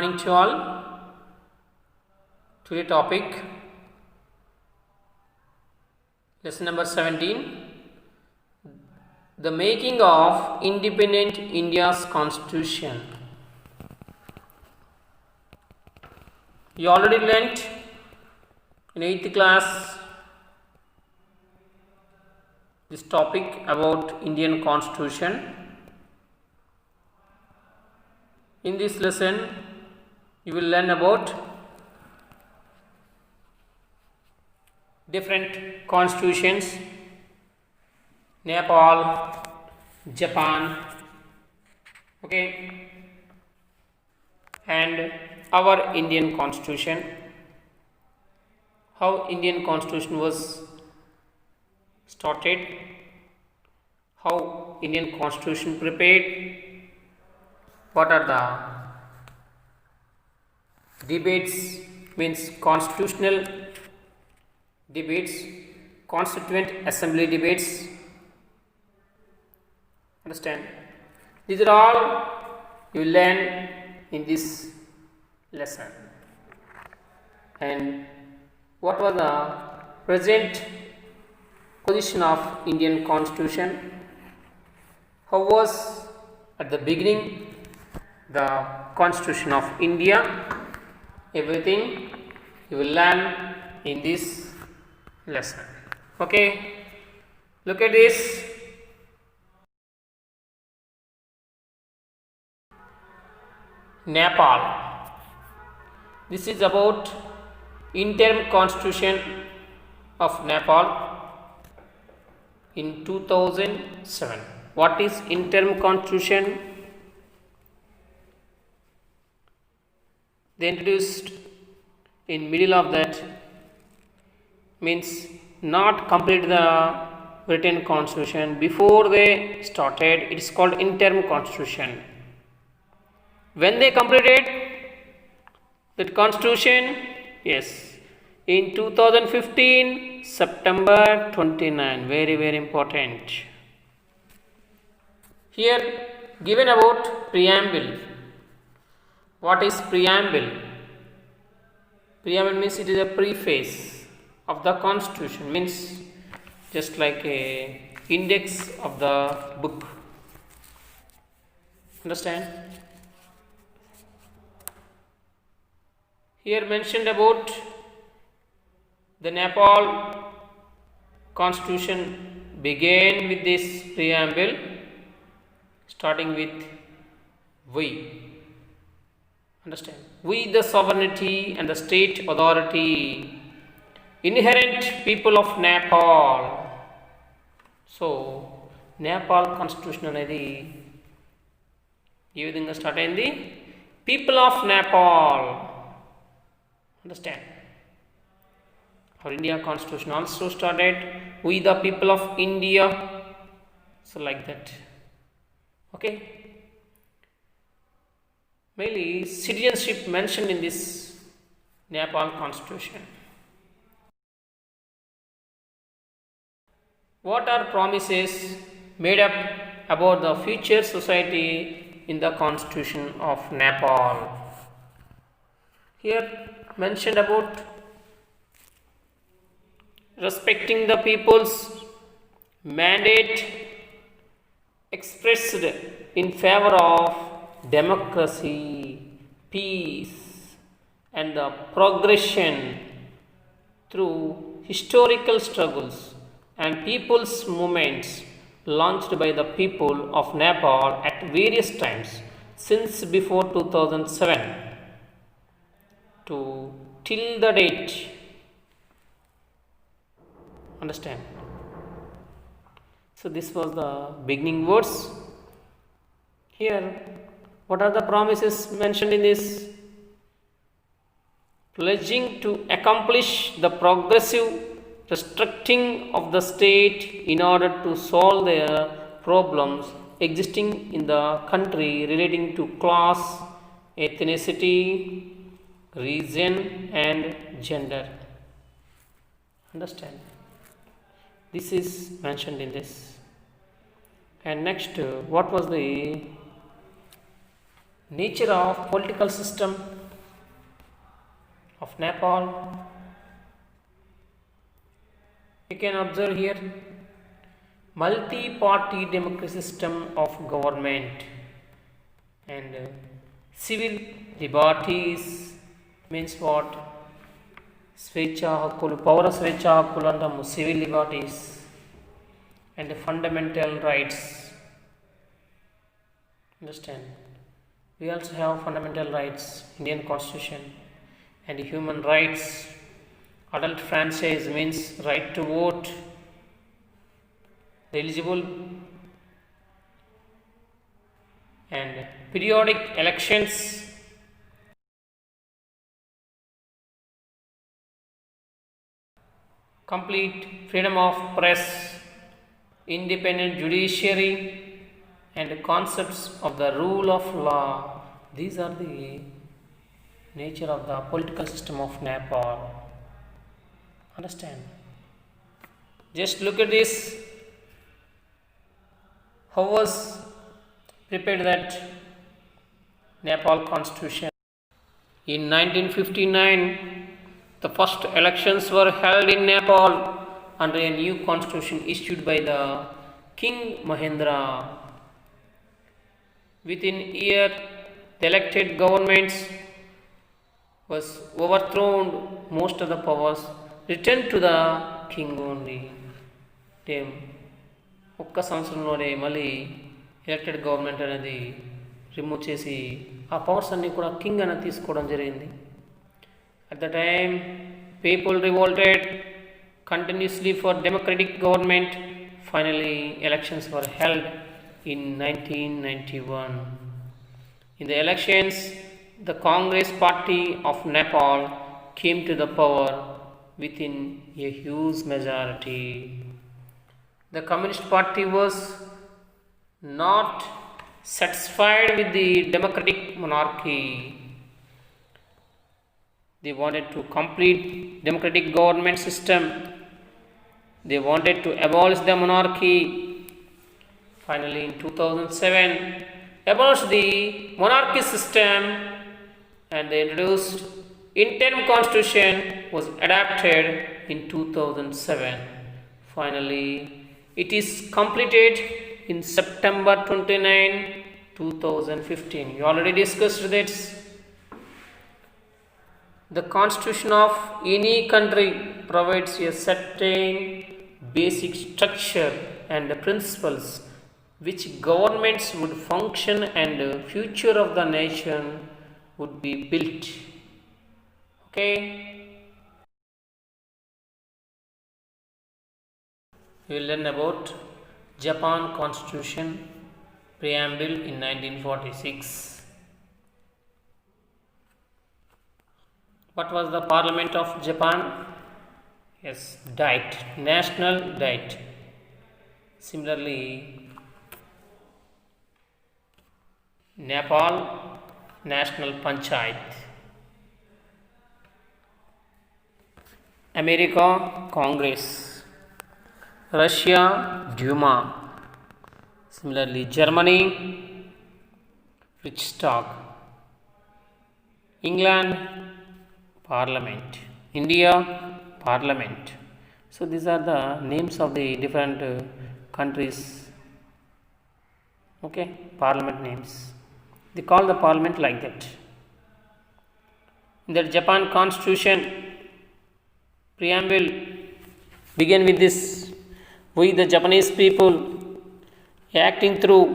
morning to all. Today topic lesson number 17, the making of independent India's constitution. You already learnt in 8th class this topic about Indian constitution. In this lesson you will learn about different constitutions, Nepal, Japan, okay, and our Indian constitution, how Indian constitution was started, how Indian constitution prepared, what are the debates, means constitutional debates, constituent assembly debates. Understand? These are all you will learn in this lesson. And what was the present position of Indian constitution? How was at the beginning the constitution of India? Everything you will learn in this lesson. Okay, look at this. Nepal. This is about interim constitution of Nepal in 2007. What is interim constitution? They introduced in middle of that, means not complete the written constitution before they started. It is called interim constitution. When they completed that constitution, yes, in 2015 September 29, very important. Here given about preamble. What is preamble? Preamble means it is a preface of the constitution, means just like a index of the book. Understand? Here mentioned about the Nepal constitution began with this preamble, starting with we. Understand? We the sovereignty and the state authority inherent people of Nepal. So Nepal constitution అనేది ఏ విధంగా start అయింది? People of Nepal. Understand? Our India constitution also started we the people of India. So like that. Okay. Mainly citizenship mentioned in this Nepal constitution. What are promises made up about the future society in the constitution of Nepal? Here mentioned about respecting the people's mandate expressed in favor of democracy, peace, and the progression through historical struggles and people's movements launched by the people of Nepal at various times since before 2007 to till the date. Understand? So this was the beginning words. Here what are the promises mentioned in this? Pledging to accomplish the progressive restructuring of the state in order to solve their problems existing in the country relating to class, ethnicity, region and gender. Understand? This is mentioned in this. And next, what was the nature of political system of Nepal. You can observe here multi-party democracy system of government and civil liberties means what? Swecha Hakulu, power of Swecha Hakulu and civil liberties and fundamental rights. Understand? We also have fundamental rights, Indian Constitution, and human rights. Adult franchise means right to vote, eligible, and periodic elections. Complete freedom of press, independent judiciary, and concepts of the rule of law. These are the nature of the political system of Nepal. Understand? Just look at this. How was prepared that Nepal Constitution? In 1959, the first elections were held in Nepal under a new constitution issued by the King Mahendra. Within a year, the elected governments was overthrown, most of the powers returned to the king only. ఒక్క సంవత్సరంలోనే మళ్ళీ elected government అనేది remove చేసి ఆ powers అన్నీ కూడా king అనేది తీసుకోవడం జరిగింది. At the time, people revolted continuously for democratic government. Finally, elections were held in 1991. In the elections, the Congress party of Nepal came to the power within a huge majority. The Communist Party was not satisfied with the democratic monarchy. They wanted to complete democratic government system. They wanted to abolish the monarchy. Finally, in 2007, abolished the monarchy system and they introduced Indian Constitution was adopted in 2007. Finally, it is completed in September 29, 2015. You already discussed this. The constitution of any country provides a certain basic structure and principles which governments would function and the future of the nation would be built. Okay? We will learn about Japan Constitution Preamble in 1946. What was the Parliament of Japan? Yes, Diet, National Diet. Similarly, Nepal, National Panchayat. America, Congress. Russia, Duma. Similarly, Germany, Riksdag. England, Parliament. India, Parliament. So these are the names of the different countries. Okay, Parliament names. They call the Parliament like that. In the Japan Constitution Preamble begin with this: we the Japanese people, acting through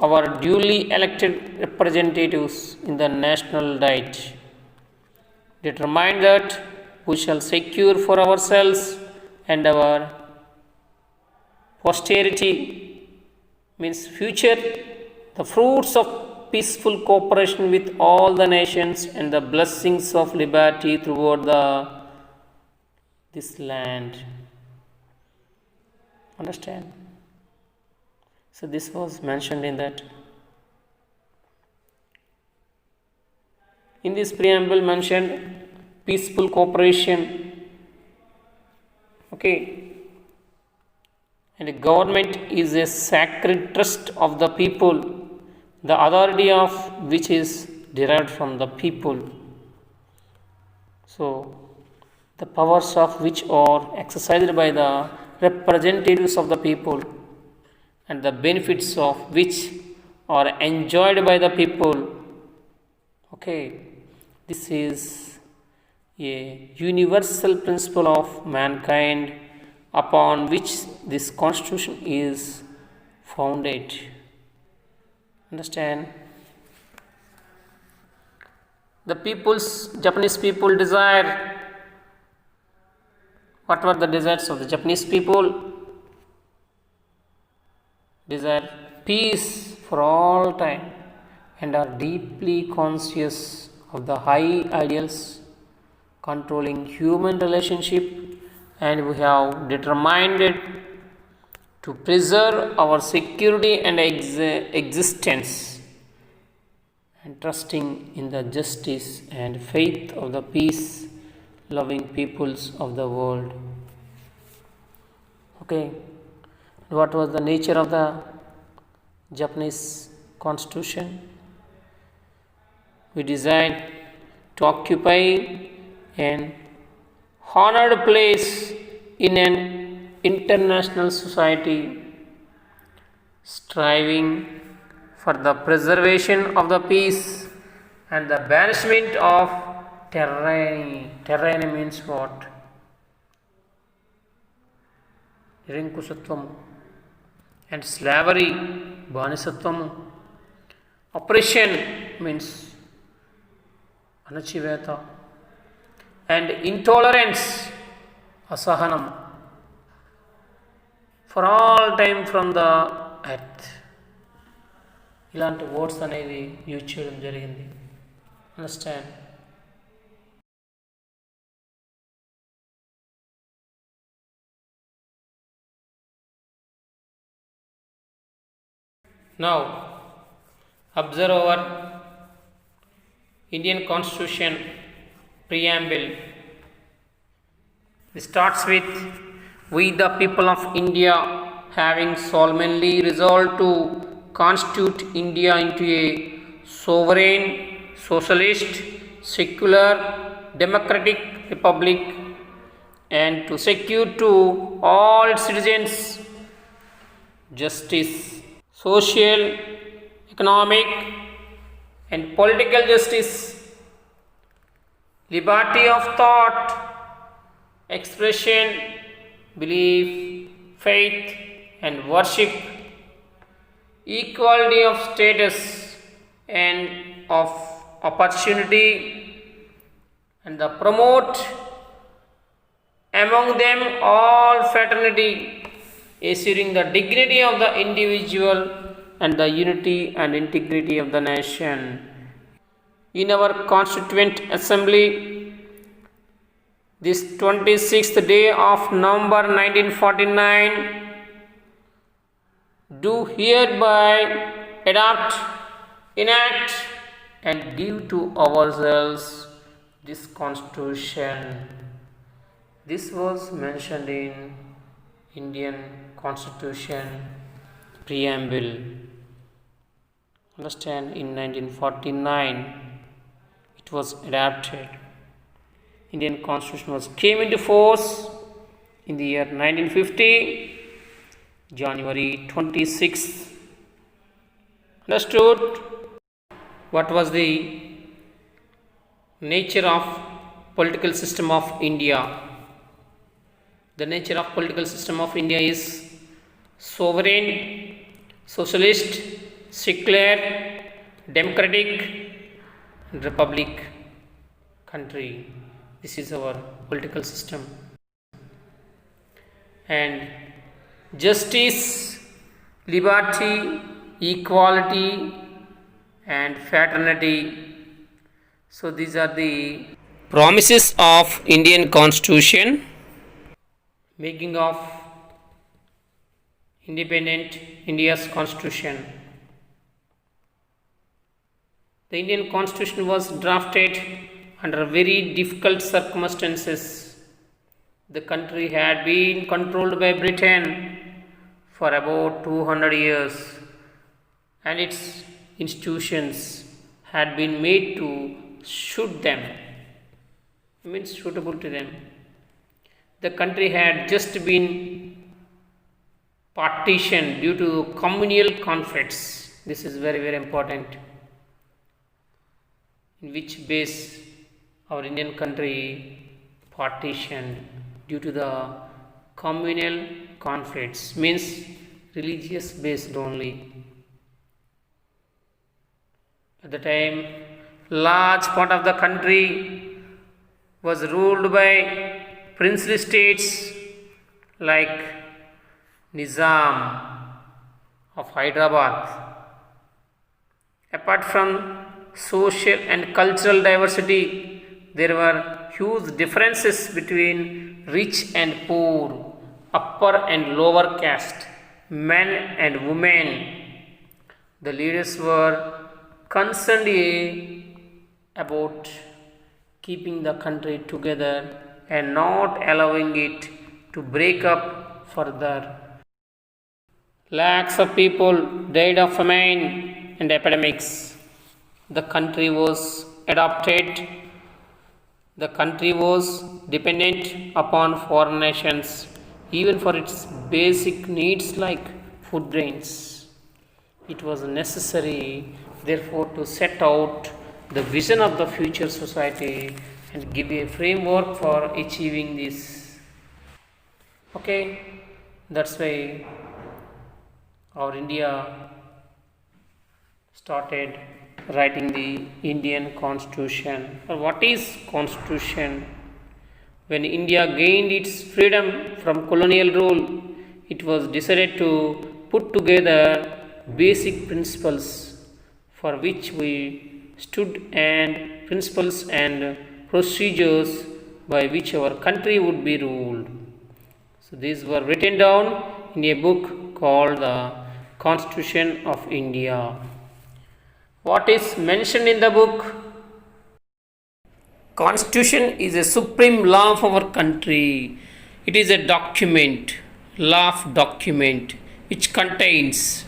our duly elected representatives in the national diet, determine that we shall secure for ourselves and our posterity, means future, the fruits of peaceful cooperation with all the nations and the blessings of liberty throughout this land. Understand? So this was mentioned in that. In this preamble mentioned peaceful cooperation. Okay. And government is a sacred trust of the people, the authority of which is derived from the people. So the powers of which are exercised by the representatives of the people and the benefits of which are enjoyed by the people. Okay, this is a universal principle of mankind upon which this constitution is founded. Understand? The Japanese people desire. What were the desires of the Japanese people? Desire peace for all time and are deeply conscious of the high ideals controlling human relationship, and we have determined to preserve our security and existence, and trusting in the justice and faith of the peace loving peoples of the world. Okay, what was the nature of the Japanese constitution? We designed to occupy an honored place in an international society, striving for the preservation of the peace and the banishment of tyranny. Tyranny means what? Nirankusatvamu. And slavery, banisatvamu. Oppression means anachiveta. And intolerance, asahanam, for all time from the earth. ఇలాంటి words అనేవి use చేయడం జరిగింది. Understand? Now observe our Indian Constitution Preamble. It starts with, we the people of India having solemnly resolved to constitute India into a sovereign, socialist, secular, democratic republic, and to secure to all its citizens justice, social, economic, and political justice, liberty of thought, expression, belief, faith, and worship, equality of status and of opportunity, and the promote among them all fraternity, assuring the dignity of the individual and the unity and integrity of the nation. In our Constituent Assembly, this 26th day of November 1949, do hereby adopt, enact, and give to ourselves this Constitution. This was mentioned in Indian Constitution Preamble. Understand? In 1949, it was adopted. Indian Constitution came into force in the year 1950, January 26th. Understood? What was the nature of political system of India? The nature of political system of India is sovereign, socialist, secular, democratic, republic country. This is our political system. And justice, liberty, equality, and fraternity. So these are the promises of Indian Constitution, making of independent India's Constitution. The Indian Constitution was drafted under very difficult circumstances. The country had been controlled by Britain for about 200 years, and its institutions had been made to shoot them means suitable to them. The country had just been partitioned due to communal conflicts. This is very, very important. In which base our Indian country partitioned due to the communal conflicts, means religious based only. At the time, large part of the country was ruled by princely states like Nizam of Hyderabad. Apart from social and cultural diversity, there were huge differences between rich and poor, upper and lower caste, men and women. The leaders were concerned about keeping the country together and not allowing it to break up further. Lakhs of people died of famine and epidemics. The country was dependent upon foreign nations, even for its basic needs like food grains. It was necessary, therefore, to set out the vision of the future society and give a framework for achieving this. Okay, that's why our India started writing the Indian Constitution. What is Constitution? When India gained its freedom from colonial rule, it was decided to put together basic principles for which we stood and principles and procedures by which our country would be ruled. So these were written down in a book called the Constitution of India. What is mentioned in the book? Constitution is a supreme law of our country. It is a document, law document, which contains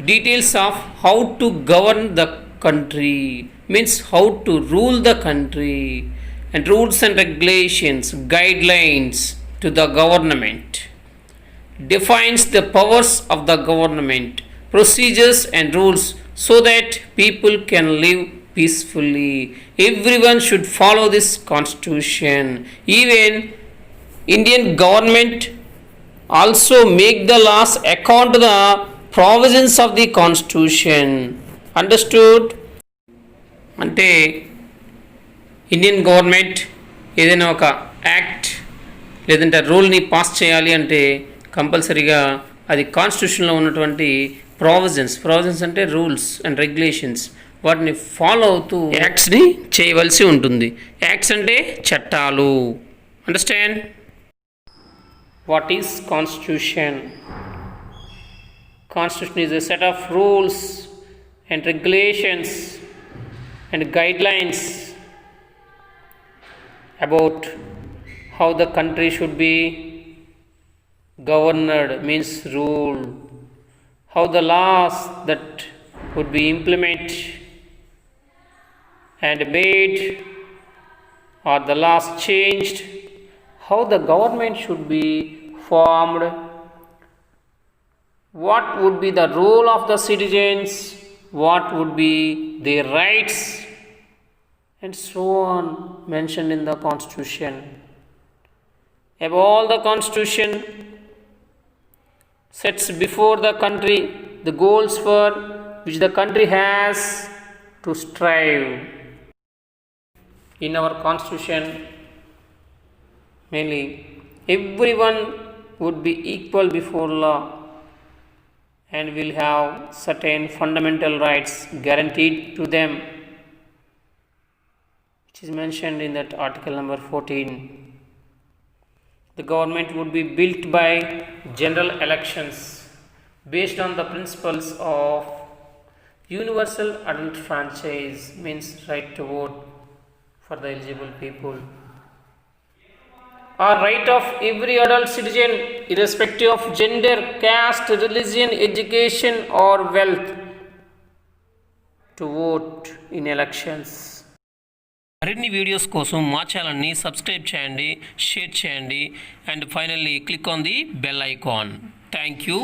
details of how to govern the country, means how to rule the country, and rules and regulations, guidelines to the government, defines the powers of the government, procedures and rules so that people can live peacefully. Everyone should follow this constitution. Even Indian government also make the laws according to the provisions of the constitution. Understood? అంటే Indian government ఏదైనా ఒక act లేదంటే రూల్ని pass చేయాలి అంటే కంపల్సరీగా అది కాన్స్టిట్యూషన్లో ఉన్నటువంటి ప్రావిజన్స్ అంటే రూల్స్ అండ్ రెగ్యులేషన్స్ వాటిని ఫాలో అవుతూ యాక్ట్స్ని చేయవలసి ఉంటుంది. యాక్ట్స్ అంటే చట్టాలు. Understand? What is constitution? Constitution is a set of rules and regulations and guidelines about how the country should be governed, means ruled, how the laws that would be implemented and made or the laws changed, how the government should be formed, what would be the role of the citizens, what would be their rights, and so on mentioned in the constitution. Above all, the constitution sets before the country the goals for which the country has to strive. In our constitution, mainly everyone would be equal before law and will have certain fundamental rights guaranteed to them, which is mentioned in that article number 14. The government would be built by general elections based on the principles of universal adult franchise, means right to vote for the eligible people, or right of every adult citizen irrespective of gender, caste, religion, education or wealth to vote in elections. మరిన్ని videos కోసం మా ఛానల్ని subscribe చేయండి, share చేయండి and finally click on the bell icon. Thank you.